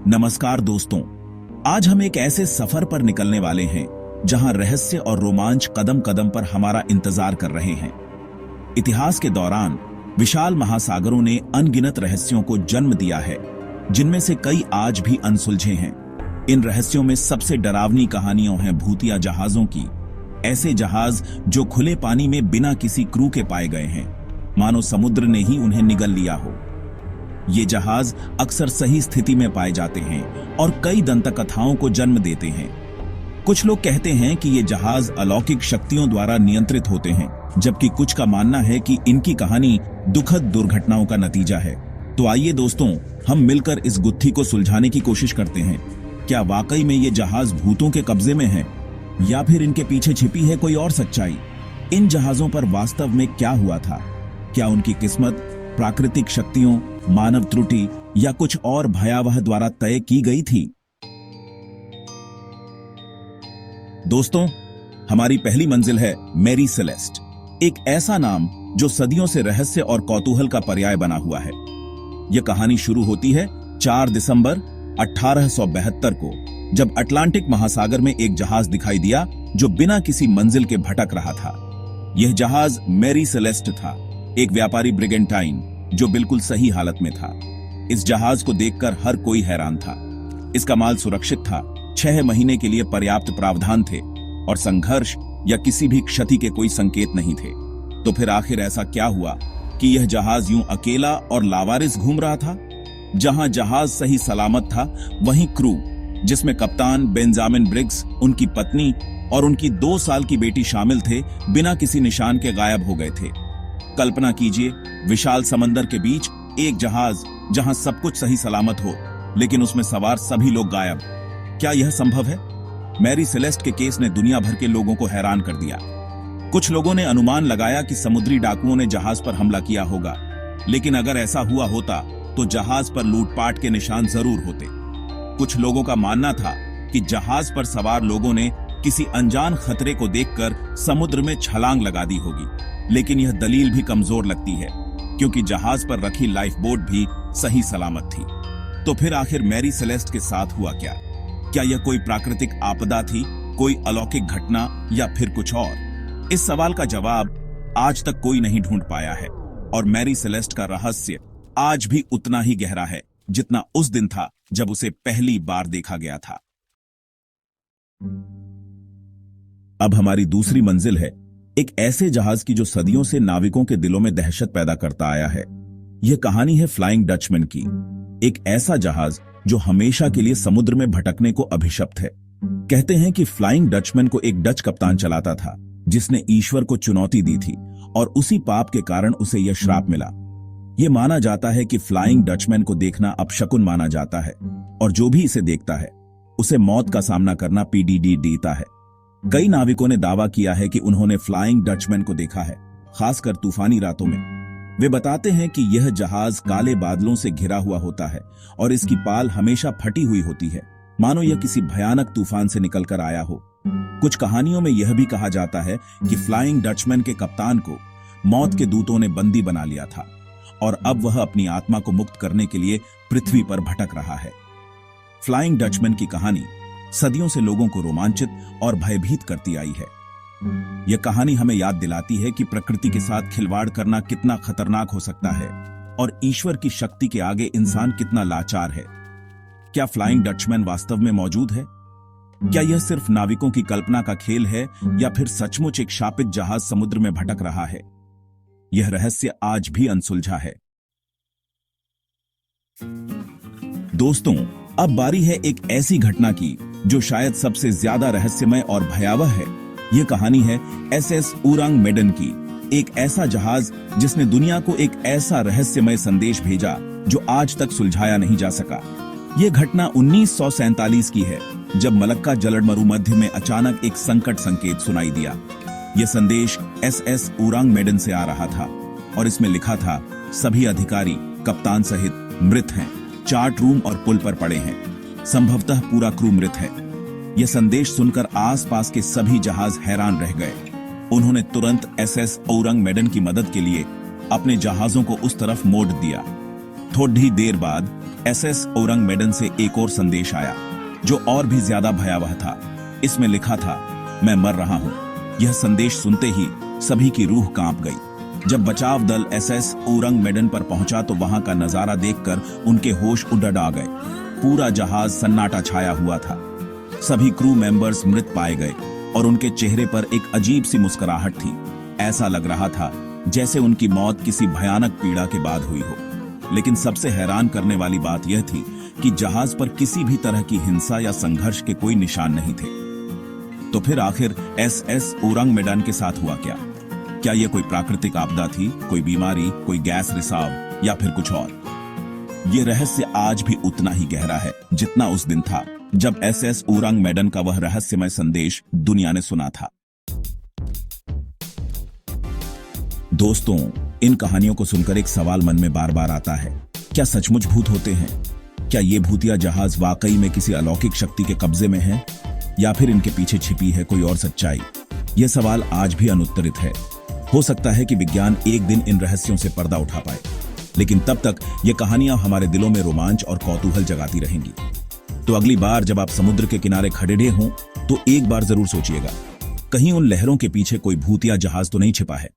नमस्कार दोस्तों, आज हम एक ऐसे सफर पर निकलने वाले हैं जहां रहस्य और रोमांच कदम कदम पर हमारा इंतजार कर रहे हैं। इतिहास के दौरान विशाल महासागरों ने अनगिनत रहस्यों को जन्म दिया है, जिनमें से कई आज भी अनसुलझे हैं। इन रहस्यों में सबसे डरावनी कहानियां हैं भूतिया जहाजों की। ऐसे जहाज जो खुले पानी में बिना किसी क्रू के पाए गए हैं, मानो समुद्र ने ही उन्हें निगल लिया हो। ये जहाज अक्सर सही स्थिति में पाए जाते हैं और कई दंतकथाओं को जन्म देते हैं। कुछ लोग कहते हैं कि ये जहाज अलौकिक शक्तियों द्वारा नियंत्रित होते हैं, जबकि कुछ का मानना है कि इनकी कहानी दुखद दुर्घटनाओं का नतीजा है। तो आइए दोस्तों, हम मिलकर इस गुत्थी को सुलझाने की कोशिश करते हैं। क्या वाकई में ये जहाज भूतों के कब्जे में है, या फिर इनके पीछे छिपी है कोई और सच्चाई? इन जहाजों पर वास्तव में क्या हुआ था? क्या उनकी किस्मत प्राकृतिक शक्तियों, मानव त्रुटि या कुछ और भयावह द्वारा तय की गई थी? दोस्तों, हमारी पहली मंजिल है मैरी सेलेस्ट, एक ऐसा नाम जो सदियों से रहस्य और कौतूहल का पर्याय बना हुआ है। यह कहानी शुरू होती है 4 दिसंबर 1872 को, जब अटलांटिक महासागर में एक जहाज दिखाई दिया जो बिना किसी मंजिल के भटक रहा था। यह जहाज मैरी सेलेस्ट था, एक व्यापारी ब्रिगेंटाइन जो बिल्कुल सही हालत में था। इस जहाज को देखकर हर कोई हैरान था। इसका माल सुरक्षित था, 6 महीने के लिए पर्याप्त प्रावधान थे और संघर्ष या किसी भी क्षति के कोई संकेत नहीं थे। तो फिर आखिर ऐसा क्या हुआ कि यह जहाज यूं अकेला और लावारिस घूम रहा था? जहां जहाज सही सलामत था, वहीं क्रू, जिसमें कप्तान बेंजामिन ब्रिग्स, उनकी पत्नी और उनकी 2 साल की बेटी शामिल थे, बिना किसी निशान के गायब हो गए थे। कल्पना कीजिए, विशाल समंदर के बीच एक जहाज जहां सब कुछ सही सलामत हो, लेकिन उसमें सवार सभी लोग गायब। क्या यह संभव है? मैरी सेलेस्ट के केस ने दुनिया भर के लोगों को हैरान कर दिया। कुछ लोगों ने अनुमान लगाया कि समुद्री डाकुओं ने जहाज पर हमला किया होगा, लेकिन अगर ऐसा हुआ होता तो जहाज पर लूटपाट के निशान जरूर होते। कुछ लोगों का मानना था कि जहाज पर सवार लोगों ने किसी अनजान खतरे को देखकर समुद्र में छलांग लगा दी होगी, लेकिन यह दलील भी कमजोर लगती है, क्योंकि जहाज पर रखी लाइफ बोट भी सही सलामत थी। तो फिर आखिर मैरी सेलेस्ट के साथ हुआ क्या? क्या यह कोई प्राकृतिक आपदा थी, कोई अलौकिक घटना, या फिर कुछ और? इस सवाल का जवाब आज तक कोई नहीं ढूंढ पाया है, और मैरी सेलेस्ट का रहस्य आज भी उतना ही गहरा है जितना उस दिन था जब उसे पहली बार देखा गया था। अब हमारी दूसरी मंजिल है एक ऐसे जहाज की जो सदियों से नाविकों के दिलों में दहशत पैदा करता आया है। यह कहानी है फ्लाइंग डचमैन की, एक ऐसा जहाज जो हमेशा के लिए समुद्र में भटकने को अभिशप्त है। कहते हैं कि फ्लाइंग डचमैन को एक डच कप्तान चलाता था, जिसने ईश्वर को चुनौती दी थी, और उसी पाप के कारण उसे यह श्राप मिला। यह माना जाता है कि फ्लाइंग डचमैन को देखना अपशकुन माना जाता है, और जो भी इसे देखता है उसे मौत का सामना करना पीडीडी देता है। कई नाविकों ने दावा किया है कि उन्होंने फ्लाइंग डचमैन को देखा है, खासकर तूफानी रातों में। वे बताते हैं कि यह जहाज काले बादलों से घिरा हुआ होता है और इसकी पाल हमेशा फटी हुई होती है, मानो यह किसी भयानक तूफान से निकलकर आया हो। कुछ कहानियों में यह भी कहा जाता है कि फ्लाइंग डचमैन के कप्तान को मौत के दूतों ने बंदी बना लिया था, और अब वह अपनी आत्मा को मुक्त करने के लिए पृथ्वी पर भटक रहा है। फ्लाइंग डचमैन की कहानी सदियों से लोगों को रोमांचित और भयभीत करती आई है। यह कहानी हमें याद दिलाती है कि प्रकृति के साथ खिलवाड़ करना कितना खतरनाक हो सकता है, और ईश्वर की शक्ति के आगे इंसान कितना लाचार है। क्या फ्लाइंग डचमैन वास्तव में मौजूद है? क्या यह सिर्फ नाविकों की कल्पना का खेल है, या फिर सचमुच एक शापित जहाज समुद्र में भटक रहा है? यह रहस्य आज भी अनसुलझा है। दोस्तों, अब बारी है एक ऐसी घटना की जो शायद सबसे ज्यादा रहस्यमय और भयावह है। यह कहानी है SS उरांग मेडन की, एक ऐसा जहाज जिसने दुनिया को एक ऐसा रहस्यमय संदेश भेजा जो आज तक सुलझाया नहीं जा सका। यह घटना 1947 की है, जब मलक्का जलड मरुमध्य में अचानक एक संकट संकेत सुनाई दिया। यह संदेश SS उरांग मेडन से आ रहा था, और इसमें लिखा था, सभी अधिकारी कप्तान सहित मृत हैं, चार्ट रूम और पुल पर पड़े हैं, संभवतः पूरा क्रू मृत है। यह संदेश सुनकर आसपास के सभी जहाज हैरान रह गए। उन्होंने तुरंत SS उरांग मेडन की मदद के लिए अपने जहाजों को उस तरफ मोड़ दिया। थोड़ी देर बाद एसएस ओरंग मेडन से एक और संदेश आया जो और भी ज्यादा भयावह था। इसमें लिखा था, मैं मर रहा हूं। यह संदेश सुनते ही सभी की रूह कांप गई। जब बचाव दल एसएस ओरंग मेडन पर पहुंचा तो वहां का नजारा देखकर उनके होश उड़ गए। पूरा जहाज सन्नाटा छाया हुआ था। सभी क्रू मेंबर्स मृत पाए गए और उनके चेहरे पर एक अजीब सी मुस्कुराहट थी। ऐसा लग रहा था जैसे उनकी मौत किसी भयानक पीड़ा के बाद हुई हो। लेकिन सबसे हैरान करने वाली बात यह थी कि जहाज पर किसी भी तरह की हिंसा या संघर्ष के कोई निशान नहीं थे। तो फिर आखिर एसएस ओरंग मेडन के साथ हुआ क्या? क्या यह कोई प्राकृतिक आपदा थी, कोई बीमारी, कोई गैस रिसाव या फिर कुछ और? यह रहस्य आज भी उतना ही गहरा है जितना उस दिन था जब एसएस ओरंग मेडन का वह रहस्यमय संदेश दुनिया ने सुना था। दोस्तों, इन कहानियों को सुनकर एक सवाल मन में बार बार आता है, क्या सचमुच भूत होते हैं? क्या ये भूतिया जहाज वाकई में किसी अलौकिक शक्ति के कब्जे में है या फिर इनके पीछे छिपी है कोई और सच्चाई? यह सवाल आज भी अनुत्तरित है। हो सकता है कि विज्ञान एक दिन इन रहस्यों से पर्दा उठा पाए, लेकिन तब तक ये कहानियां हमारे दिलों में रोमांच और कौतूहल जगाती रहेंगी। तो अगली बार जब आप समुद्र के किनारे खड़े हों तो एक बार जरूर सोचिएगा, कहीं उन लहरों के पीछे कोई भूतिया जहाज तो नहीं छिपा है।